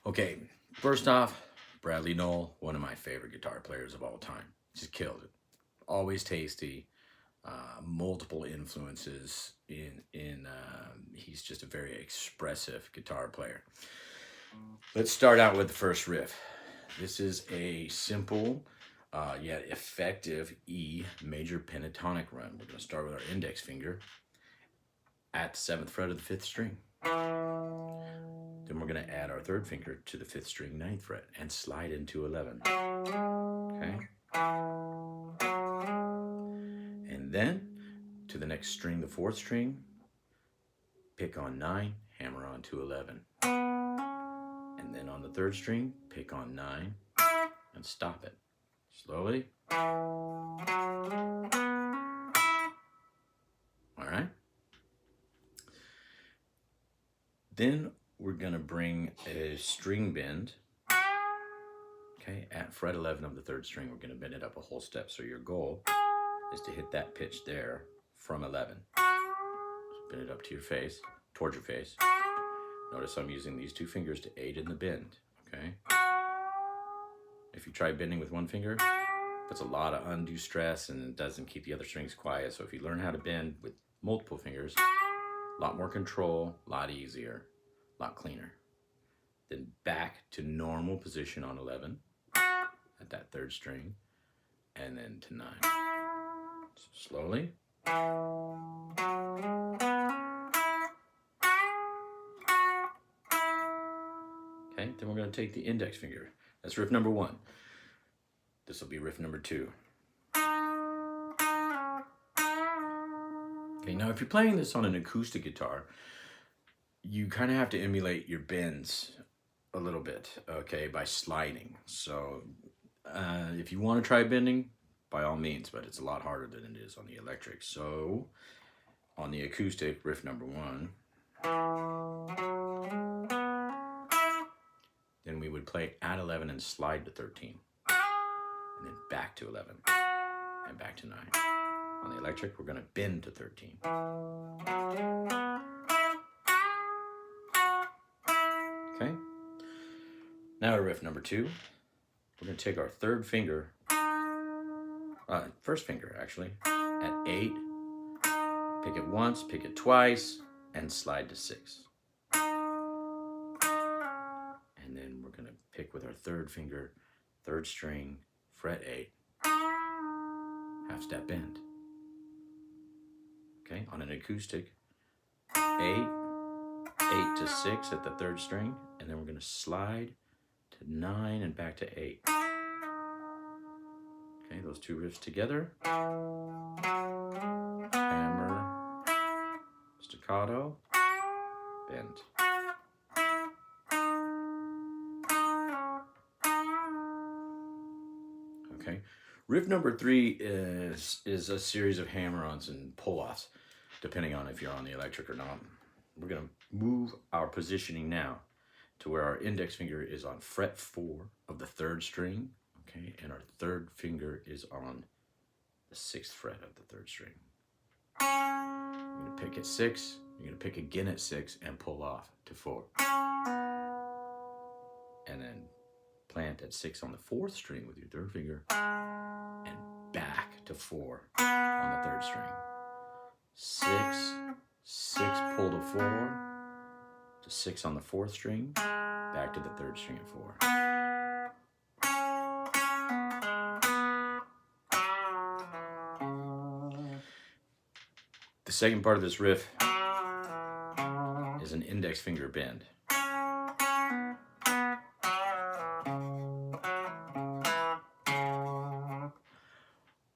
Okay, first off, Bradley Knoll, one of my favorite guitar players of all time. Just killed it. Always tasty, multiple influences. He's just a very expressive guitar player. Let's start out with the first riff. This is a simple yet effective E major pentatonic run. We're going to start with our index finger at the 7th fret of the 5th string. Then we're going to add our 3rd finger to the 5th string, 9th fret, and slide into 11. Okay? And then to the next string, the 4th string, pick on 9, hammer on to 11. And then on the 3rd string, pick on 9, and stop it. Slowly. All right? Then we're going to bring a string bend, okay, at fret 11 of the 3rd string. We're going to bend it up a whole step. So your goal is to hit that pitch there from 11. So bend it up to your face, towards your face. Notice I'm using these 2 fingers to aid in the bend, okay? If you try bending with 1 finger, puts a lot of undue stress and it doesn't keep the other strings quiet. So if you learn how to bend with multiple fingers, a lot more control, a lot easier, a lot cleaner. Then back to normal position on 11 at that 3rd string, and then to 9. So slowly. Okay, then we're going to take the index finger. That's riff number 1. This will be riff number 2. Okay, now if you're playing this on an acoustic guitar, you kind of have to emulate your bends a little bit, okay, by sliding. So if you want to try bending, by all means, but it's a lot harder than it is on the electric. So on the acoustic, riff number 1, then we would play at 11 and slide to 13, and then back to 11, and back to 9. On the electric, we're going to bend to 13. Okay? Now riff number 2, we're going to take our 3rd finger, 1st finger actually, at 8, pick it once, pick it twice, and slide to 6. And then we're going to pick with our 3rd finger, 3rd string, fret 8, half step bend. Okay, on an acoustic, 8 to 6 at the 3rd string, and then we're going to slide to 9 and back to 8. Okay, those 2 riffs together. Hammer, staccato, bend. Okay, riff number 3 is a series of hammer-ons and pull-offs, depending on if you're on the electric or not. We're going to move our positioning now to where our index finger is on fret 4 of the 3rd string, okay, and our 3rd finger is on the 6th fret of the 3rd string. You're going to pick at 6, you're going to pick again at 6 and pull off to 4. And then plant at 6 on the 4th string with your 3rd finger and back to 4 on the 3rd string. 6, 6, pull to 4, to 6 on the 4th string, back to the 3rd string at 4. The second part of this riff is an index finger bend.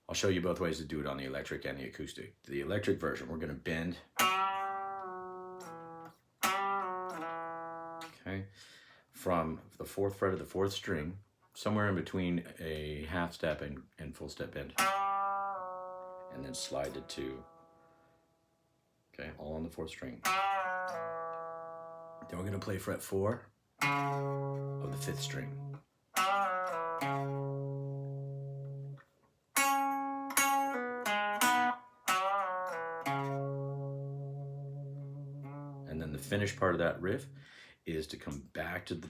I'll show you both ways to do it on the electric and the acoustic. The electric version, we're going to bend, okay, from the 4th fret of the 4th string somewhere in between a half step and full step bend. And then slide to 2. Okay, all on the 4th string. Then we're going to play fret 4 of the 5th string. And then the finished part of that riff is to come back to the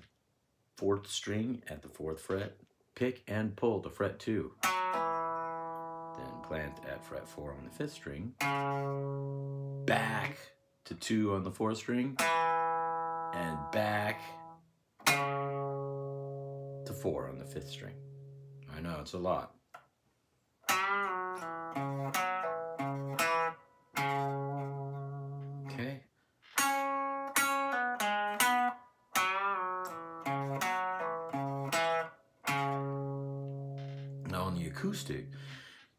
4th string at the 4th fret, pick and pull to fret 2. Then plant at fret 4 on the 5th string, back to 2 on the 4th string, and back to 4 on the 5th string. I know, it's a lot. Okay. Now on the acoustic,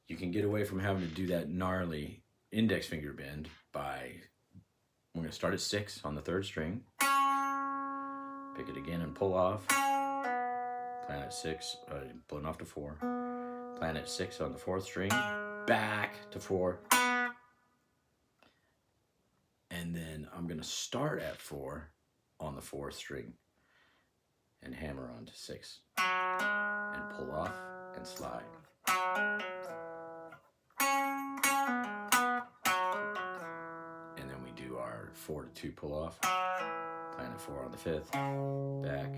you can get away from having to do that gnarly index finger bend by, we're going to start at 6 on the 3rd string, pick it again and pull off, plant at 6, pulling off to 4, plant at 6 on the 4th string, back to 4, and then I'm going to start at 4 on the 4th string and hammer on to 6 and pull off and slide. And then we do our 4 to 2 pull off, plant at 4 on the 5th, back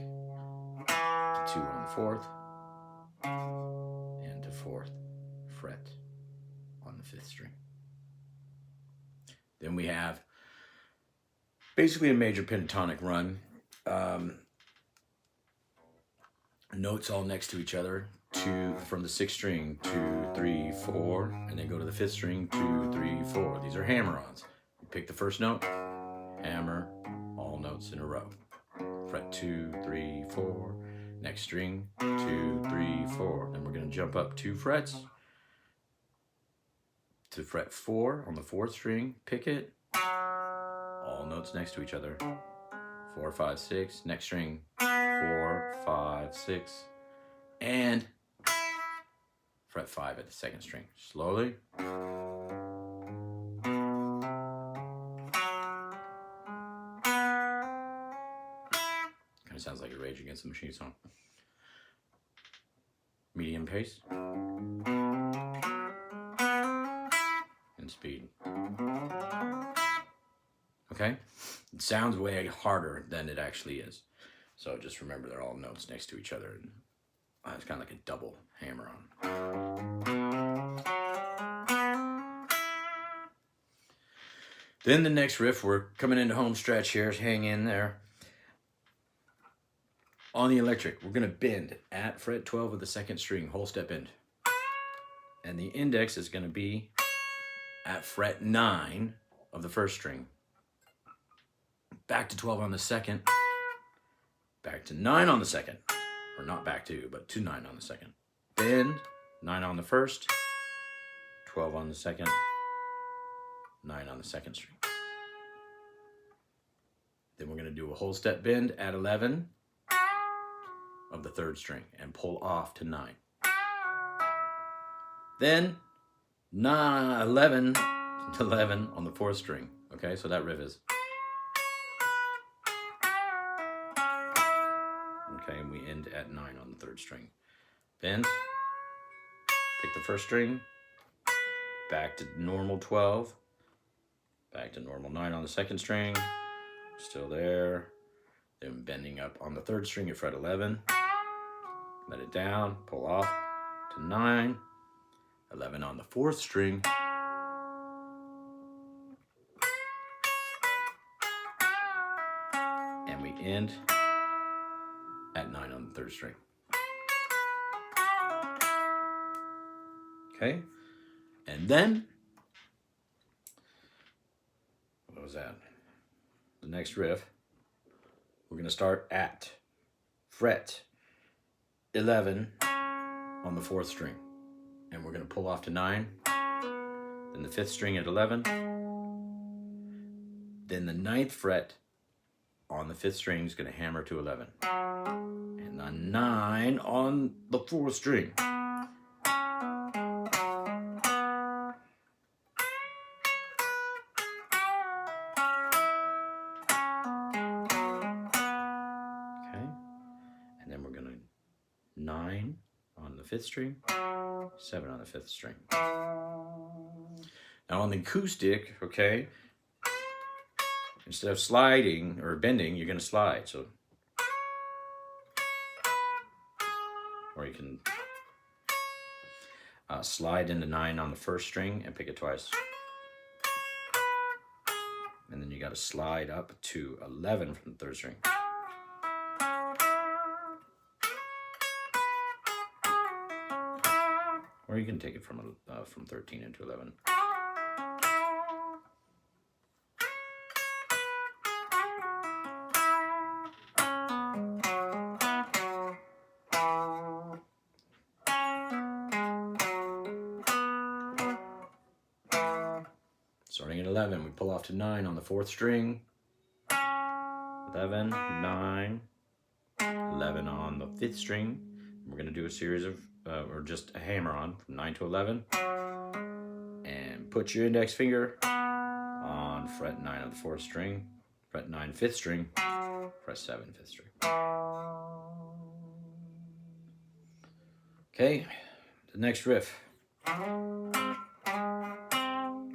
to 2 on the 4th, and to 4th fret on the 5th string. Then we have basically a major pentatonic run. Notes all next to each other. 2 from the 6th string, 2, 3, 4, and then go to the 5th string, 2, 3, 4. These are hammer-ons. You pick the first note, hammer, all notes in a row. Fret 2, 3, 4. Next string, 2, 3, 4. Then we're going to jump up 2 frets to fret 4 on the 4th string, pick it, all notes next to each other. 4, 5, 6. Next string, 4, 5, 6, and fret 5 at the 2nd string. Slowly. Kind of sounds like a Rage Against the Machine song. Medium pace. And speed. Okay? It sounds way harder than it actually is. So just remember they're all notes next to each other. And it's kind of like a double hammer on. Then the next riff, we're coming into home stretch here. Hang in there. On the electric, we're going to bend at fret 12 of the 2nd string, whole step bend. And the index is going to be at fret 9 of the 1st string. Back to 12 on the 2nd. Back to 9 on the 2nd. Or not back to, but to 9 on the 2nd. Bend, 9 on the 1st, 12 on the 2nd, 9 on the 2nd string. Then we're going to do a whole step bend at 11 of the 3rd string and pull off to 9. Then 11 on the 4th string. Okay, so that riff is. Okay, and we end at 9 on the 3rd string. Bend, pick the 1st string, back to normal 12, back to normal 9 on the 2nd string, still there. Then bending up on the 3rd string at fret 11, let it down, pull off to 9, 11 on the 4th string, and we end at 9 on the 3rd string. Okay, and then, what was that? The next riff, we're going to start at fret 11 on the 4th string, and we're going to pull off to 9, then the 5th string at 11, then the 9th fret on the 5th string is going to hammer to 11. And the 9 on the 4th string. Okay. And then we're going to 9 on the 5th string, 7 on the 5th string. Now on the acoustic, okay, instead of sliding or bending, you're going to slide. So, or you can slide into 9 on the 1st string and pick it twice. And then you got to slide up to 11 from the 3rd string. Or you can take it from 13 into 11. Starting at 11, we pull off to 9 on the 4th string. 11, 9, 11 on the 5th string. We're going to do a series of, or just a hammer on from 9 to 11. And put your index finger on fret 9 on the 4th string, fret 9 5th string, fret 7 5th string. Okay, the next riff.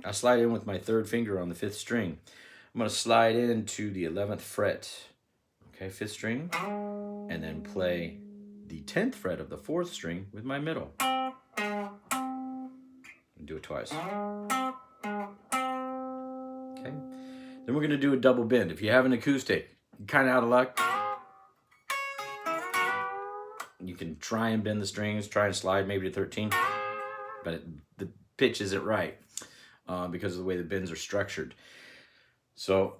I slide in with my 3rd finger on the 5th string. I'm going to slide into the 11th fret, okay, 5th string, and then play the 10th fret of the 4th string with my middle. And do it twice. Okay. Then we're going to do a double bend. If you have an acoustic, you're kind of out of luck. You can try and bend the strings, try and slide maybe to 13, but the pitch isn't right because of the way the bends are structured. So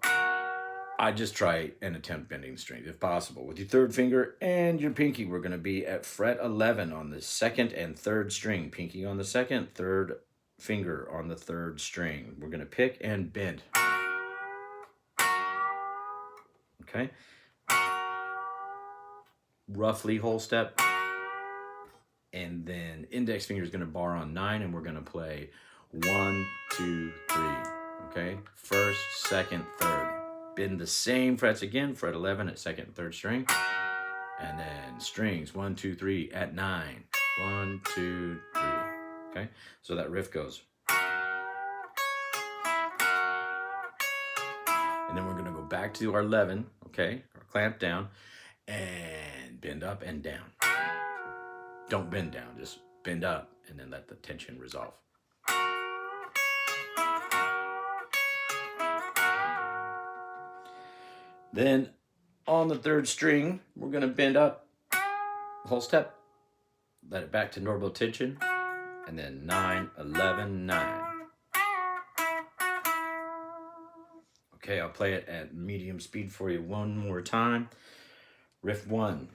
I just try and attempt bending the strings if possible. With your 3rd finger and your pinky, we're going to be at fret 11 on the 2nd and 3rd string. Pinky on the 2nd, 3rd finger on the 3rd string. We're going to pick and bend. Okay. Roughly whole step. And then index finger is going to bar on 9, and we're going to play 1, 2, 3. Okay. 1st, 2nd, 3rd. Bend the same frets again, fret 11 at 2nd and 3rd string. And then strings 1, 2, 3 at 9. 1, 2, 3. Okay. So that riff goes. And then we're going to go back to our 11, okay, or clamp down, and bend up and down. Don't bend down, just bend up, and then let the tension resolve. Then on the 3rd string, we're going to bend up the whole step, let it back to normal tension, and then 9, 11, 9. Okay, I'll play it at medium speed for you one more time. Riff 1.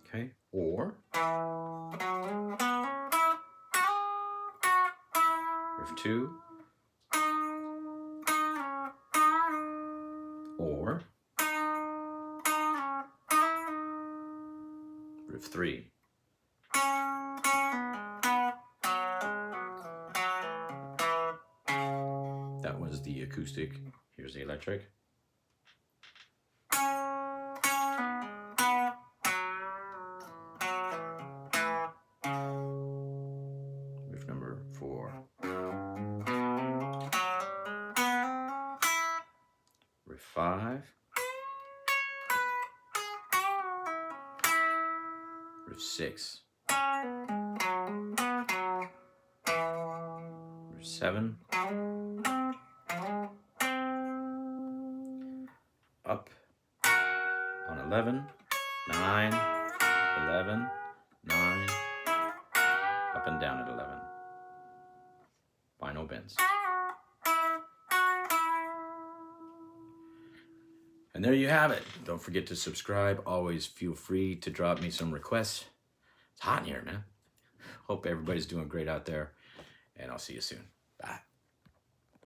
Okay, or riff 2, or riff 3. That was the acoustic. Here's the electric. Riff number 4. Riff 5. Riff 6. Riff 7. Up on 11, 9, 11, 9, up and down at 11. Final bends. And there you have it. Don't forget to subscribe. Always feel free to drop me some requests. It's hot in here, man. Hope everybody's doing great out there, and I'll see you soon. Bye.